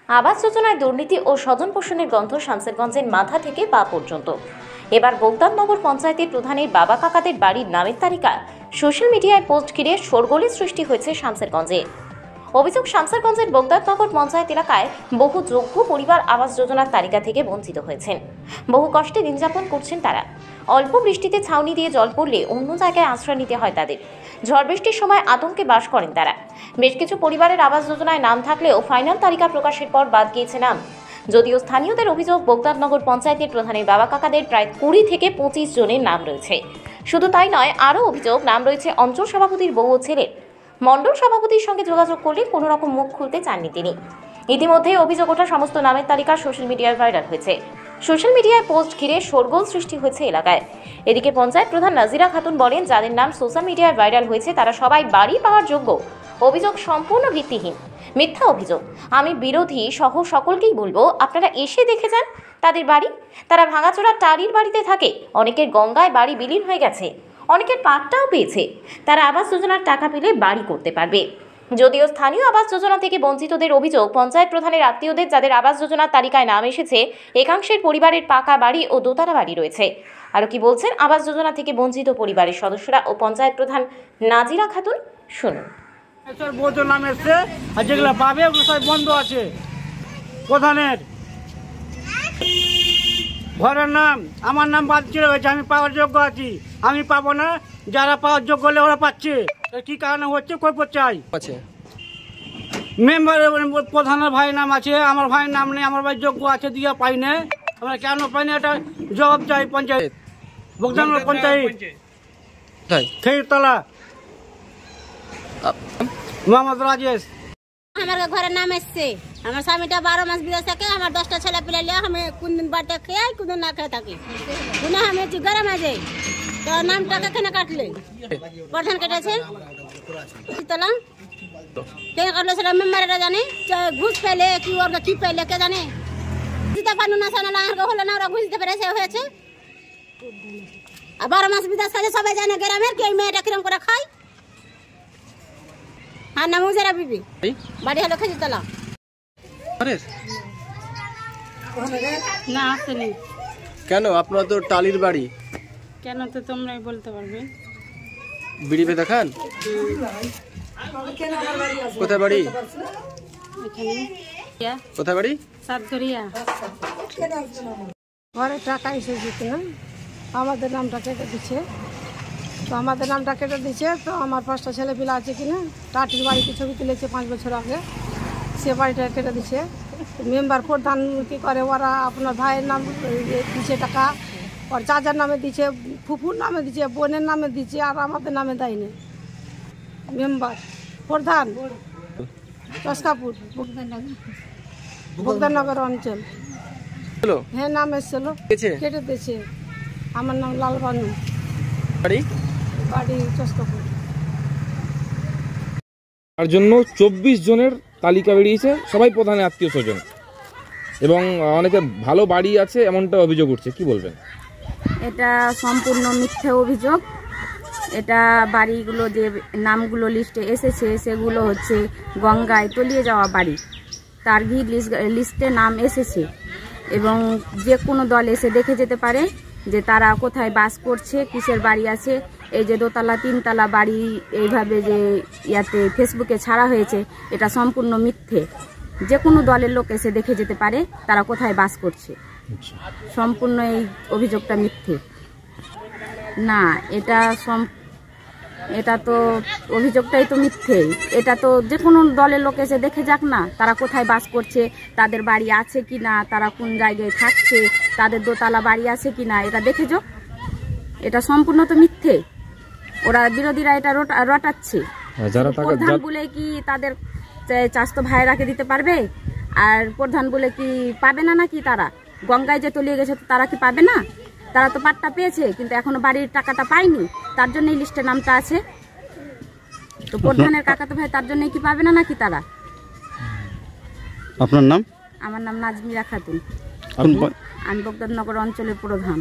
আবাস যোজনায় দুর্নীতি ও স্বজন পোষণের গন্ধ শামসেরগঞ্জের মাথা থেকে পা পর্যন্ত। এবার বোগদাননগর পঞ্চায়েতের প্রধানের বাবা কাকাদের বাড়ির নামের তালিকা সোশ্যাল মিডিয়ায় পোস্ট ঘিরে শোরগোলের সৃষ্টি হয়েছে শামসেরগঞ্জে। অভিযোগ, শামসেরগঞ্জের বোগদাননগর পঞ্চায়েত এলাকায় বহু যোগ্য পরিবার আবাস যোজনার তালিকা থেকে বঞ্চিত হয়েছেন। বহু কষ্টে দিন যাপন করছেন তারা। অল্প বৃষ্টিতে ছাউনি দিয়ে জল পড়লে অন্য জায়গায় আশ্রয় নিতে হয় তাদের। ঝড় বৃষ্টির সময় আতঙ্কে বাস করেন তারা। বেশ কিছু পরিবারের আবাস যোজনায় নাম থাকলেও ফাইনাল তালিকা প্রকাশের পর বাদ গিয়েছে নাম। যদিও স্থানীয়দের অভিযোগ, বোগদাননগর পঞ্চায়েতের প্রধানের বাবা কাকাদের প্রায় 20 থেকে 25 জনের নাম রয়েছে। শুধু তাই নয়, আরও অভিযোগ নাম রয়েছে অঞ্চল সভাপতির বউ ও ছেলের। মণ্ডল সভাপতির সঙ্গে যোগাযোগ করলে কোনো রকম মুখ খুলতে চাননি তিনি। ইতিমধ্যে অভিযোগ ওঠা সমস্ত নামের তালিকা সোশ্যাল মিডিয়ায় ভাইরাল হয়েছে। সোশ্যাল মিডিয়ায় পোস্ট ঘিরে শোরগোল সৃষ্টি হয়েছে এলাকায়। এদিকে পঞ্চায়েত প্রধান নাজিরা খাতুন বলেন, যাদের নাম সোশ্যাল মিডিয়ায় ভাইরাল হয়েছে তারা সবাই বাড়ি পাওয়ার যোগ্য। অভিযোগ সম্পূর্ণ ভিত্তিহীন, মিথ্যা অভিযোগ। আমি বিরোধী সহ সকলকেই বলবো, আপনারা এসে দেখে যান তাদের বাড়ি। তারা ভাঙাচোরা টালির বাড়িতে থাকে। অনেকের গঙ্গায় বাড়ি বিলীন হয়ে গেছে, অনেকের পাটটাও পেয়েছে। তারা আবাস যোজনার টাকা পেলে বাড়ি করতে পারবে। যদিও স্থানীয় আবাস যোজনা থেকে বঞ্চিতদের অভিযোগ, পঞ্চায়েত প্রধানের আত্মীয়দের যাদের আবাস যোজনার তালিকায় নাম এসেছে, একাংশের পরিবারের পাকা বাড়ি ও দোতলা বাড়ি রয়েছে। আরও কি বলছেন আবাস যোজনা থেকে বঞ্চিত পরিবারের সদস্যরা ও পঞ্চায়েত প্রধান নাজিরা খাতুন, শুনুন। নাম এসছে আর যেগুলো পাবে ওগুলো সব বন্ধ আছে। প্রধানের ঘরের নাম, আমার নাম বাদ চলে গেছে। আমি পাওয়ার যোগ্য আছি, আমি পাবো না। যারা পাওয়ার যোগ্য হলে ওরা পাচ্ছে। কি কারণে হচ্ছে কই চাই মেম্বার প্রধানের ভাইয়ের নাম আছে, আমার ভাইয়ের নাম নেই। আমার ভাই যোগ্য আছে দিয়ে পাই না। আমরা কেন পাই না এটা জবাব চাই। পঞ্চায়েত বোগদাননগর পঞ্চায়েত খেরতলা মোহাম্মদ রাজেশ। আমার ঘরের নাম এসছে। আমার স্বামীটা 12 মাস বিদেশ থাকে। আমার 10টা ছেলে পেলে নিয়ে আমি কোনদিন বাড়িতে খেয়ে কোনদিন না খেয়ে থাকি। কোন আমি গরমে যাই তো নামটাকে কেন কাটলে? প্রধান কেটেছে তোলা কেন কাটলো সেটা মেম্বারেরা জানে। ঘুষ পেলে কি ওরা কি পেলে কে জানে। দিতে পারলো না শোনা হলো না, ওরা ঘুষ দিতে পেরেছে হয়েছে। আর 12 মাস বিদেশ থাকে সবাই জানে গ্রামের কি মেয়েটা কিরম করে খায়। হ্যাঁ, নাম উজারা বিবি, বাড়ি হলো খেজুরতলা। না আসেনি। কেন? আপনার তো টালির বাড়ি। কেন তো তোমরাই বলতে পারবে। বিড়ি বেঁধে খান? কোথায় বাড়ি? কোথায় বাড়ি? সাতগড়িয়া। ঘরে টাকা এসেছে না, আমাদের নামটা কেটে দিচ্ছে। তো আমাদের নামটা কেটে দিচ্ছে। তো আমার 5টা ছেলে পিলা আছে কিনা, টাটির বাড়িতে ছবি তুলেছে 5 বছর আগে, সে বাড়িটা কেটে দিচ্ছে। মেম্বার প্রধান কী করে, ওরা আপনার ভাইয়ের নাম দিচ্ছে টাকা, ওর চাচার নামে দিচ্ছে, ফুফুর নামে দিচ্ছে, বোনের নামে দিচ্ছে, আর আমাদের নামে দেয়নি। মেম্বার প্রধান চস্কাপুর বোগদাননগর অঞ্চল, হ্যাঁ নাম এসেছিল, কেটে দিয়েছে। আমার নাম লালবানু, বাড়ি চস্কাপুর। তার জন্য 24 জনের তালিকা বেরিয়েছে, সবাই প্রধানের আত্মীয় স্বজন এবং অনেকে ভালো বাড়ি আছে এমনটা অভিযোগ উঠছে। কি বলবেন? এটা সম্পূর্ণ মিথ্যে অভিযোগ। এটা বাড়িগুলো যে নামগুলো লিস্টে এসেছে সেগুলো হচ্ছে গঙ্গায় তলিয়ে যাওয়া বাড়ি, তার লিস্টে নাম এসেছে এবং যে কোনো দল এসে দেখে যেতে পারে যে তারা কোথায় বাস করছে, কিসের বাড়ি আছে। এই যে 2তলা 3তলা বাড়ি এইভাবে যে ইয়াতে ফেসবুকে ছাড়া হয়েছে, এটা সম্পূর্ণ মিথ্যে। যে কোনো দলের লোক এসে দেখে যেতে পারে তারা কোথায় বাস করছে। সম্পূর্ণ এই অভিযোগটা মিথ্যে। না, এটা তো অভিযোগটাই তো মিথ্যে। এটা তো যে কোনো দলের লোক এসে দেখে যাক না, তারা কোথায় বাস করছে, তাদের বাড়ি আছে কি না, তারা কোন জায়গায় থাকছে, তাদের 2তলা বাড়ি আছে কি না, এটা দেখে যাক। এটা সম্পূর্ণ তো মিথ্যে। ওরা বিরোধীরা এটা রটাচ্ছে। প্রধান বলে কি তাদের চাস্ত ভাইরাকে দিতে পারবে? আর প্রধান বলে কি পাবে না নাকি? তারা গঙ্গায় যে তলিয়ে গেছে তারা কি পাবে না? তারা তো পাট্টা পেয়েছে, কিন্তু এখনো বাড়ির টাকাটা পায়নি, তার জন্য এই লিস্টে নামটা আছে। তো প্রধানের কাকা তো ভাই, তার জন্য কি পাবে না নাকি তারা? আপনার নাম? আমার নাম নাজমিরা খাতুন, আমি বোগদাননগর অঞ্চলের প্রধান।